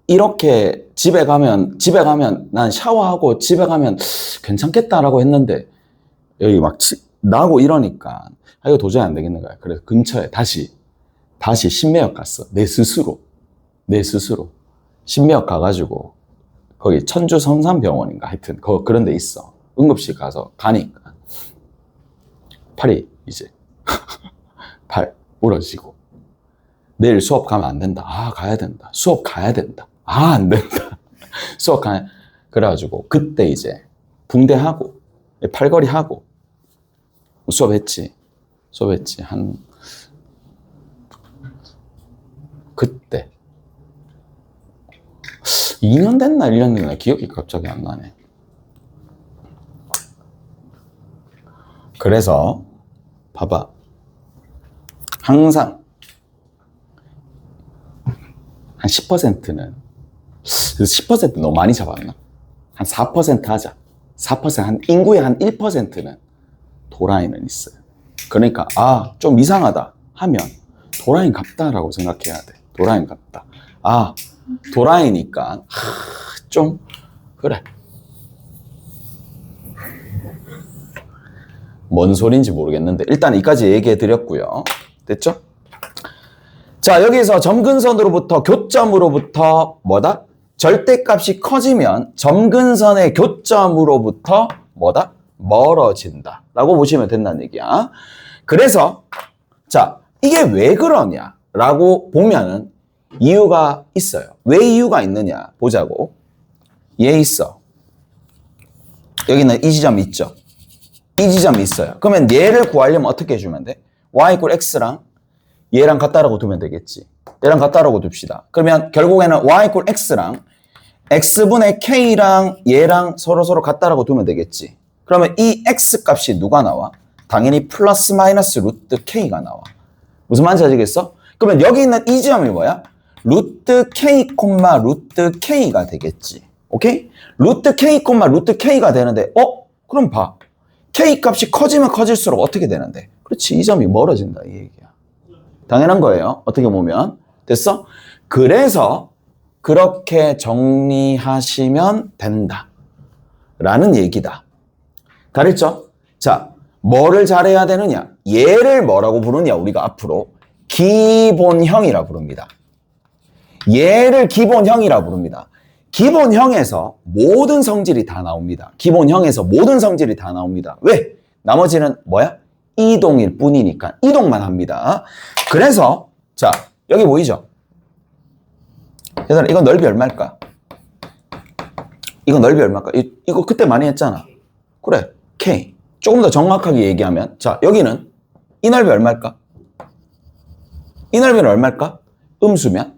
이렇게 집에 가면 난 샤워하고 집에 가면 괜찮겠다라고 했는데 여기 막 나고 이러니까 이거 도저히 안 되겠는 거야. 그래서 근처에 다시 신매역 갔어. 내 스스로 신매역 가가지고 거기 천주 성산병원인가 하여튼 그런 데 있어. 응급실 가니까 팔이 이제 팔 부러지고 내일 수업 가면 안 된다. 가야 된다. 수업 가야 된다. 안 된다. 수학한 그래가지고 그때 이제 붕대하고 팔걸이하고 수업했지 한 그때 2년 됐나 1년 됐나 기억이 갑자기 안 나네. 그래서 봐봐 항상 한 10%는 10% 너무 많이 잡았나? 한 4% 하자. 4% 한 인구의 한 1%는 도라이는 있어요. 그러니까 좀 이상하다 하면 도라인 같다라고 생각해야 돼. 도라인 같다. 도라이니까 좀 그래. 뭔 소린지 모르겠는데 일단 이까지 얘기해 드렸고요. 됐죠? 자, 여기서 점근선으로부터 교점으로부터 뭐다? 절대값이 커지면 점근선의 교점으로부터 뭐다? 멀어진다 라고 보시면 된다는 얘기야. 그래서 자, 이게 왜 그러냐 라고 보면은 이유가 있어요. 왜 이유가 있느냐 보자고. 얘 있어. 여기는 이 지점이 있죠. 이 지점이 있어요. 그러면 얘를 구하려면 어떻게 해주면 돼? y = x랑 얘랑 같다라고 두면 되겠지. 얘랑 같다라고 둡시다. 그러면 결국에는 y = x랑 x분의 k랑 얘랑 서로 같다라고 두면 되겠지. 그러면 이 x 값이 누가 나와? 당연히 플러스 마이너스 루트 k가 나와. 무슨 말인지 아시겠어? 그러면 여기 있는 이 지점이 뭐야? 루트 k, 루트 k가 되겠지. 오케이? 루트 k, 루트 k가 되는데 그럼 봐. k 값이 커지면 커질수록 어떻게 되는데? 그렇지. 이 점이 멀어진다 이 얘기야. 당연한 거예요. 어떻게 보면. 됐어? 그래서 그렇게 정리하시면 된다 라는 얘기다. 다랬죠? 자, 뭐를 잘해야 되느냐? 얘를 뭐라고 부르냐? 우리가 앞으로 기본형이라 부릅니다. 얘를 기본형이라 부릅니다. 기본형에서 모든 성질이 다 나옵니다. 기본형에서 모든 성질이 다 나옵니다. 왜? 나머지는 뭐야? 이동일 뿐이니까 이동만 합니다. 그래서 자, 여기 보이죠? 얘들아, 이거 넓이 얼마일까? 이거 넓이 얼마일까? 이거 그때 많이 했잖아. 그래, K. 조금 더 정확하게 얘기하면 자, 여기는 이 넓이 얼마일까? 이 넓이는 얼마일까? 음수면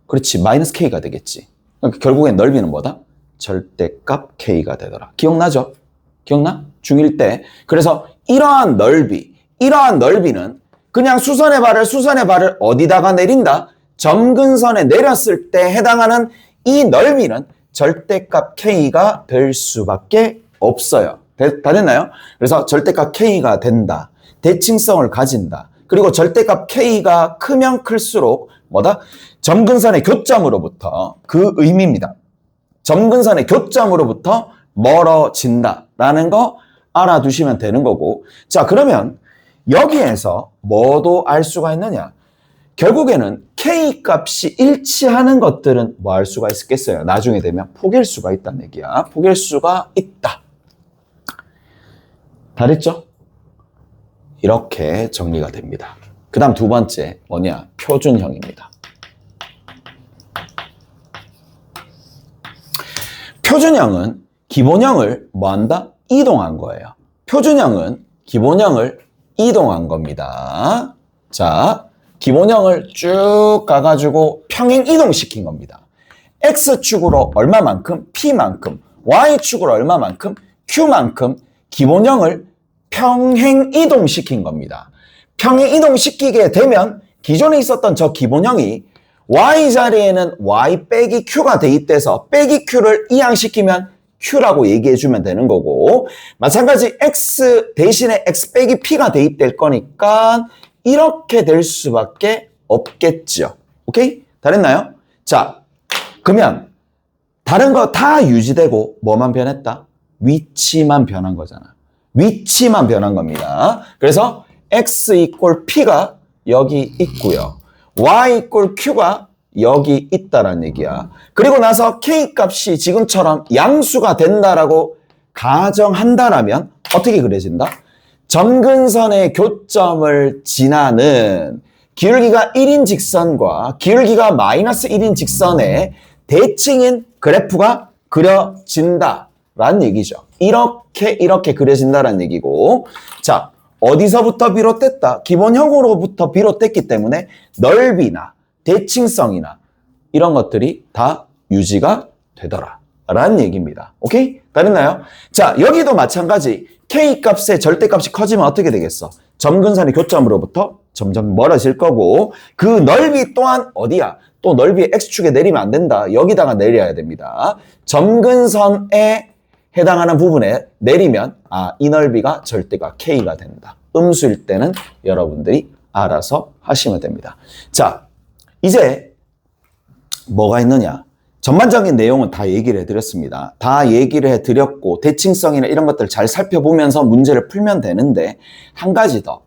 그렇지, 마이너스 K가 되겠지. 그러니까 결국엔 넓이는 뭐다? 절대값 K가 되더라. 기억나죠? 기억나? 중1 때. 그래서 이러한 넓이는 그냥 수선의 발을 어디다가 내린다? 점근선에 내렸을 때 해당하는 이 넓이는 절대값 K가 될 수밖에 없어요. 다 됐나요? 그래서 절대값 K가 된다. 대칭성을 가진다. 그리고 절대값 K가 크면 클수록 뭐다? 점근선의 교점으로부터 그 의미입니다. 점근선의 교점으로부터 멀어진다라는 거 알아두시면 되는 거고. 자, 그러면 여기에서 뭐도 알 수가 있느냐? 결국에는 K 값이 일치하는 것들은 뭐 할 수가 있겠어요? 나중에 되면 포개수가 있다는 얘기야. 포개수가 있다. 다 됐죠? 이렇게 정리가 됩니다. 그 다음 두 번째 뭐냐? 표준형입니다. 표준형은 기본형을 뭐 한다? 이동한 거예요. 표준형은 기본형을 이동한 겁니다. 자, 기본형을 쭉 가가지고 평행 이동시킨 겁니다. X축으로 얼마만큼? P만큼. Y축으로 얼마만큼? Q만큼 기본형을 평행 이동시킨 겁니다. 평행 이동시키게 되면 기존에 있었던 저 기본형이 Y 자리에는 Y 빼기 Q가 대입돼서 빼기 Q를 이항시키면 Q라고 얘기해주면 되는 거고, 마찬가지 X 대신에 X 빼기 P가 대입될 거니까 이렇게 될 수밖에 없겠죠. 오케이? 다 됐나요? 자, 그러면 다른 거 다 유지되고 뭐만 변했다? 위치만 변한 거잖아. 위치만 변한 겁니다. 그래서 X = P가 여기 있고요. Y = Q가 여기 있다라는 얘기야. 그리고 나서 K 값이 지금처럼 양수가 된다라고 가정한다라면 어떻게 그려진다? 점근선의 교점을 지나는 기울기가 1인 직선과 기울기가 마이너스 1인 직선의 대칭인 그래프가 그려진다라는 얘기죠. 이렇게 그려진다라는 얘기고, 자, 어디서부터 비롯됐다? 기본형으로부터 비롯됐기 때문에 넓이나 대칭성이나 이런 것들이 다 유지가 되더라 라는 얘기입니다. 오케이? 다 됐나요? 자, 여기도 마찬가지. K값의 절대값이 커지면 어떻게 되겠어? 점근선의 교점으로부터 점점 멀어질 거고, 그 넓이 또한 어디야? 또 넓이 X축에 내리면 안 된다. 여기다가 내려야 됩니다. 점근선에 해당하는 부분에 내리면 이 넓이가 절대가 K가 된다. 음수일 때는 여러분들이 알아서 하시면 됩니다. 자, 이제 뭐가 있느냐? 전반적인 내용은 다 얘기를 해드렸습니다. 다 얘기를 해드렸고 대칭성이나 이런 것들을 잘 살펴보면서 문제를 풀면 되는데, 한 가지 더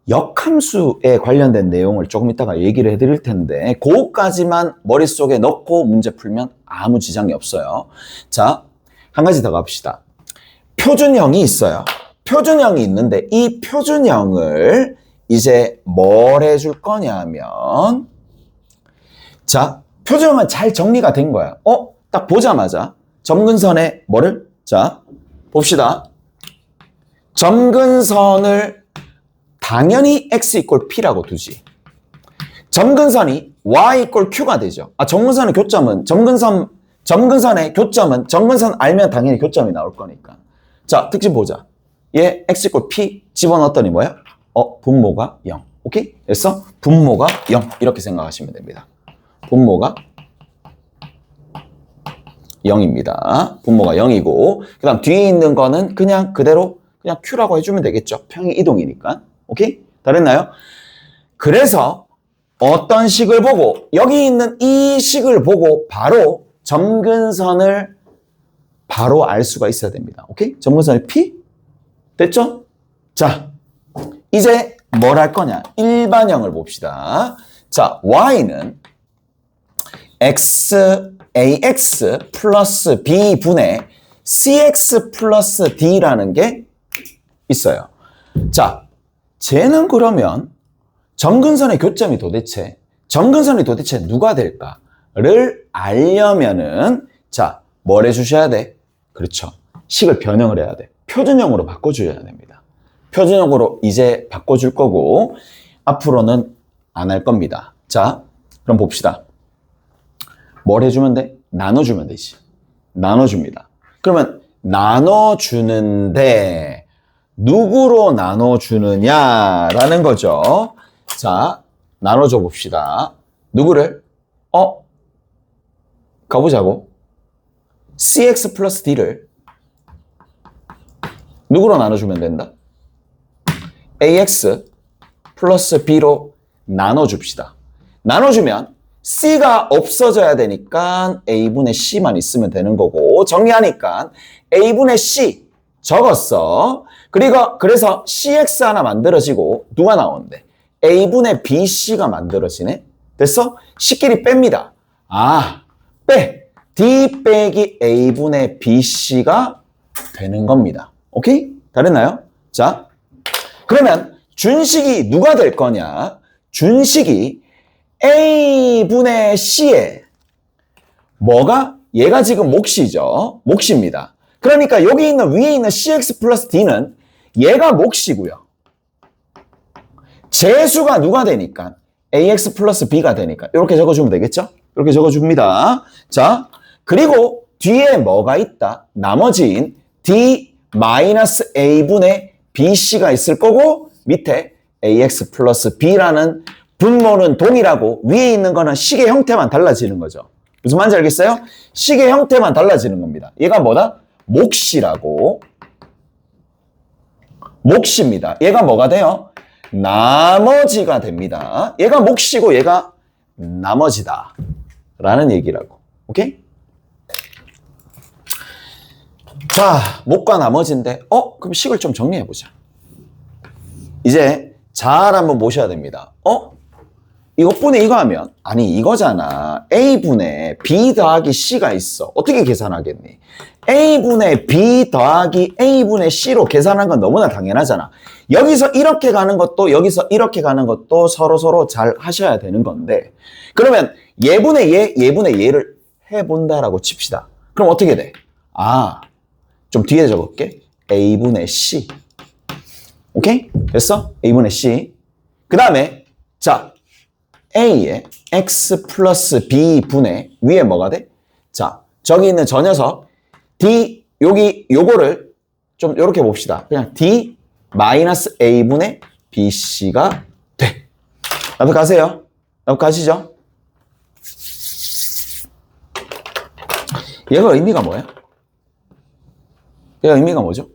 역함수에 관련된 내용을 조금 이따가 얘기를 해드릴 텐데, 그거까지만 머릿속에 넣고 문제 풀면 아무 지장이 없어요. 자, 한 가지 더 갑시다. 표준형이 있어요. 표준형이 있는데 이 표준형을 이제 뭘 해줄 거냐면, 자, 표준형은 잘 정리가 된 거야. 딱 보자마자 점근선에 뭐를? 자, 봅시다. 점근선을 당연히 x = p라고 두지. 점근선이 y = q가 되죠. 점근선의 교점은 점근선의 교점은 점근선 알면 당연히 교점이 나올 거니까. 자, 특징 보자. 얘 x = p 집어넣었더니 뭐야? 분모가 0. 오케이? 그래서 분모가 0 이렇게 생각하시면 됩니다. 분모가 0입니다. 분모가 0이고, 그 다음 뒤에 있는 거는 그냥 그대로 그냥 q라고 해주면 되겠죠. 평행 이동이니까. 오케이? 다 됐나요? 그래서 어떤 식을 보고, 여기 있는 이 식을 보고 바로 점근선을 바로 알 수가 있어야 됩니다. 오케이? 점근선이 P? 됐죠? 자, 이제 뭘 할 거냐? 일반형을 봅시다. 자, Y는 AX 플러스 B분의 CX 플러스 D라는 게 있어요. 자, 쟤는 그러면 점근선의 교점이 도대체 누가 될까를 알려면은, 자, 뭘 해주셔야 돼? 그렇죠. 식을 변형을 해야 돼. 표준형으로 바꿔줘야 됩니다. 표준형으로 이제 바꿔줄 거고, 앞으로는 안 할 겁니다. 자, 그럼 봅시다. 뭘 해주면 돼? 나눠주면 되지. 나눠줍니다. 그러면 나눠주는데 누구로 나눠주느냐라는 거죠. 자, 나눠줘 봅시다. 누구를? 가보자고. CX 플러스 D를 누구로 나눠주면 된다? AX 플러스 B로 나눠줍시다. 나눠주면 C가 없어져야 되니까 A분의 C만 있으면 되는 거고, 정리하니까 A분의 C 적었어. 그래서 CX 하나 만들어지고 누가 나오는데? A분의 BC가 만들어지네? 됐어? C끼리 뺍니다. 빼! D 빼기 A분의 BC가 되는 겁니다. 오케이? 다 됐나요? 자, 그러면 준식이 누가 될 거냐? 준식이 A분의 C에 뭐가? 얘가 지금 몫이죠. 몫입니다. 그러니까 여기 있는 위에 있는 CX 플러스 D는 얘가 몫이고요. 재수가 누가 되니까? AX 플러스 B가 되니까 이렇게 적어주면 되겠죠? 이렇게 적어줍니다. 자, 그리고 뒤에 뭐가 있다? 나머지인 D 마이너스 A분의 BC가 있을 거고, 밑에 AX 플러스 B라는 분모는 동일하고 위에 있는 거는 식의 형태만 달라지는 거죠. 무슨 말인지 알겠어요? 식의 형태만 달라지는 겁니다. 얘가 뭐다? 몫이라고. 몫입니다. 얘가 뭐가 돼요? 나머지가 됩니다. 얘가 몫이고 얘가 나머지다 라는 얘기라고. 오케이? 자, 몫과 나머지인데 그럼 식을 좀 정리해보자. 이제 잘 한번 보셔야 됩니다. 이것분의 이거 하면, 아니 이거잖아. A분의 B 더하기 C가 있어. 어떻게 계산하겠니? A분의 B 더하기 A분의 C로 계산한 건 너무나 당연하잖아. 여기서 이렇게 가는 것도 여기서 이렇게 가는 것도 서로 잘 하셔야 되는 건데, 그러면 얘분의 얘, 얘분의 얘를 해본다라고 칩시다. 그럼 어떻게 돼? 좀 뒤에 적을게. A분의 C. 오케이? 됐어? A분의 C. 그 다음에 자, A에 X 플러스 B분의 위에 뭐가 돼? 자, 저기 있는 저 녀석 D, 요거를 좀 요렇게 봅시다. 그냥 D 마이너스 A분의 BC가 돼. 납득하세요? 납득하시죠? 얘가 의미가 뭐야? 얘가 의미가 뭐죠?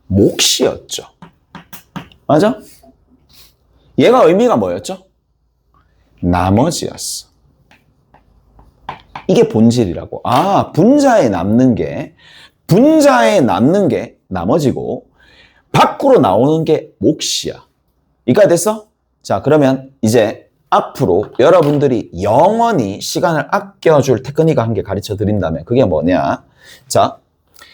몫이었죠. 맞아? 얘가 의미가 뭐였죠? 나머지였어. 이게 본질이라고. 분자에 남는 게 나머지고 밖으로 나오는 게 몫이야. 이까지 됐어? 자, 그러면 이제 앞으로 여러분들이 영원히 시간을 아껴줄 테크닉을 한 개 가르쳐 드린다면 그게 뭐냐? 자,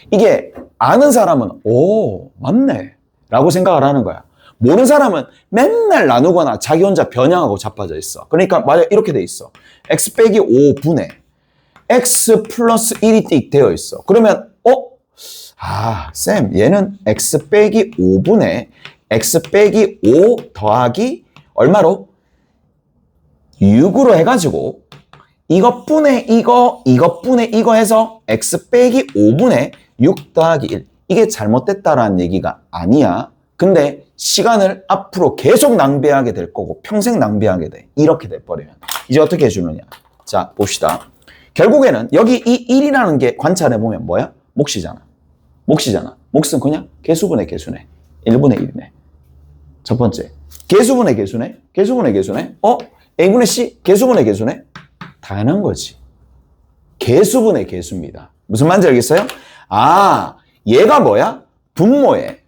이게 아는 사람은 오, 맞네 라고 생각을 하는 거야. 모르는 사람은 맨날 나누거나 자기 혼자 변형하고 자빠져 있어. 그러니까 만약 이렇게 돼 있어. x 빼기 5분의 x 플러스 1이 띡 되어 있어. 그러면 쌤, 얘는 x 빼기 5분의 x 빼기 5 더하기 얼마로? 6으로 해가지고 이것분의 이것분의 이거 해서 x 빼기 5분의 6 더하기 1. 이게 잘못됐다라는 얘기가 아니야. 근데 시간을 앞으로 계속 낭비하게 될 거고 평생 낭비하게 돼. 이렇게 돼버리면. 이제 어떻게 해주느냐. 자, 봅시다. 결국에는 여기 이 1이라는 게 관찰해보면 뭐야? 몫이잖아. 몫은 그냥 개수분의 개수네. 1분의 1이네. 첫 번째. 개수분의 개수네. A분의 C 개수분의 개수네. 당연한 거지. 개수분의 개수입니다. 무슨 말인지 알겠어요? 얘가 뭐야? 분모에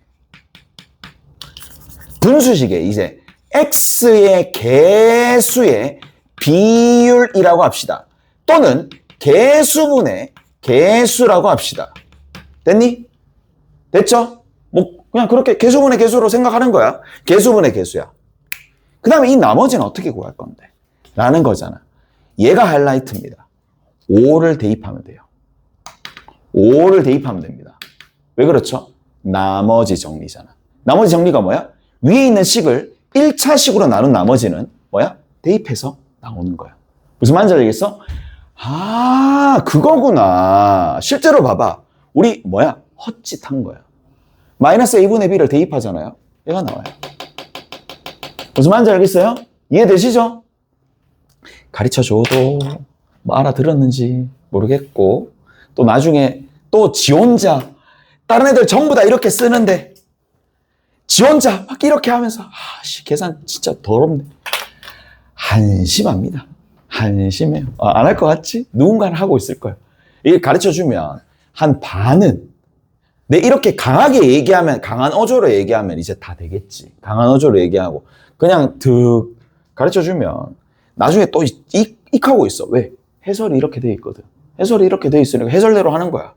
분수식에 이제 x의 개수의 비율이라고 합시다. 또는 개수분의 개수라고 합시다. 됐니? 됐죠? 그냥 그렇게 개수분의 개수로 생각하는 거야. 개수분의 개수야. 그 다음에 이 나머지는 어떻게 구할 건데? 라는 거잖아. 얘가 하이라이트입니다. 5를 대입하면 돼요. 5를 대입하면 됩니다. 왜 그렇죠? 나머지 정리잖아. 나머지 정리가 뭐야? 위에 있는 식을 1차식으로 나눈 나머지는 뭐야? 대입해서 나오는 거야. 무슨 말인지 알겠어? 그거구나. 실제로 봐봐. 우리 헛짓한 거야. 마이너스 a분의 b를 대입하잖아요. 얘가 나와요. 무슨 말인지 알겠어요? 이해되시죠? 가르쳐줘도 뭐 알아들었는지 모르겠고 또 나중에 또 지 혼자 다른 애들 전부 다 이렇게 쓰는데 지 혼자 막 이렇게 하면서 계산 진짜 더럽네. 한심합니다. 한심해요. 안 할 것 같지? 누군가는 하고 있을 거예요. 이게 가르쳐주면 한 반은 이렇게 강하게 얘기하면 강한 어조로 얘기하면 이제 다 되겠지. 강한 어조로 얘기하고 그냥 득 가르쳐주면 나중에 또 익하고 있어. 왜? 해설이 이렇게 돼 있거든. 해설이 이렇게 돼 있으니까 해설대로 하는 거야.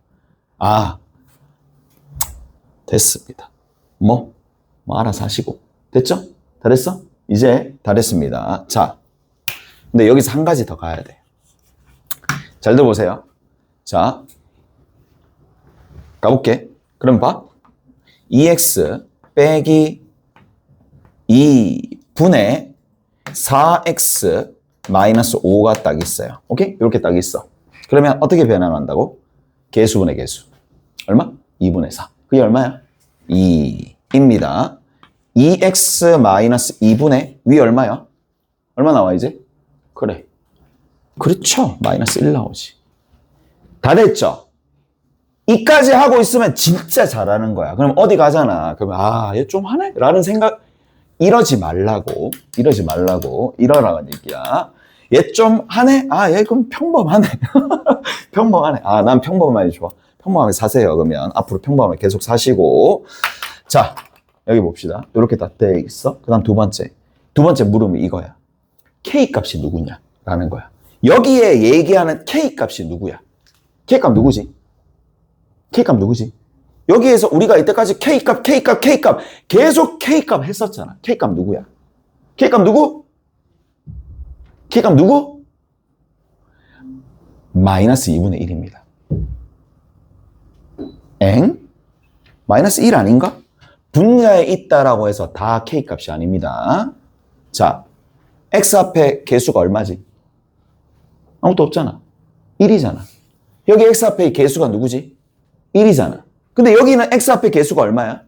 됐습니다. 알아서 하시고. 됐죠? 다 됐어? 이제 다 됐습니다. 자, 근데 여기서 한 가지 더 가야 돼. 잘 들어보세요. 자, 가볼게. 그럼 봐. 2x 빼기 2분의 4x 마이너스 5가 딱 있어요. 오케이? 이렇게 딱 있어. 그러면 어떻게 변환한다고? 개수분의 개수. 얼마? 2분의 4. 그게 얼마야? 2입니다. 2x 마이너스 2분의 위에 얼마야? 얼마 나와 이제? 그래. 그렇죠. 마이너스 1 나오지. 다 됐죠? 이까지 하고 있으면 진짜 잘하는 거야. 그럼 어디 가잖아. 그러면 얘 좀 하네? 라는 생각 이러지 말라고 이러라는 얘기야. 얘 좀 하네? 얘 그럼 평범하네. 평범하네. 난 평범하게 좋아. 평범하게 사세요. 그러면 앞으로 평범하게 계속 사시고. 자, 여기 봅시다. 이렇게 다 돼 있어. 그 다음 두 번째 물음이 이거야. K 값이 누구냐? 라는 거야. 여기에 얘기하는 K 값이 누구야? K 값 누구지? 여기에서 우리가 이때까지 K값 계속 K값 했었잖아. K값 누구야? K값 누구? 마이너스 2분의 1입니다. 엥? 마이너스 1 아닌가? 분자에 있다라고 해서 다 K값이 아닙니다. 자, X 앞에 개수가 얼마지? 아무것도 없잖아. 1이잖아. 여기 X 앞에 개수가 누구지? 1이잖아. 근데 여기는 X 앞에 개수가 얼마야?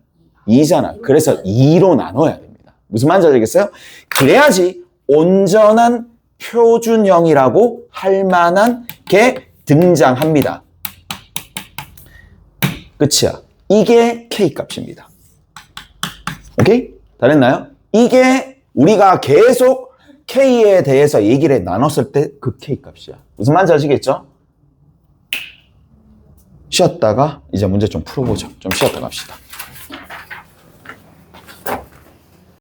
2잖아. 그래서 2로 나눠야 됩니다. 무슨 말인지 알겠어요? 그래야지 온전한 표준형이라고 할 만한 게 등장합니다. 끝이야. 이게 K값입니다. 오케이? 다 됐나요? 이게 우리가 계속 K에 대해서 얘기를 나눴을 때 그 K값이야. 무슨 말인지 아시겠죠? 쉬었다가 이제 문제 좀 풀어보죠. 좀 쉬었다 갑시다.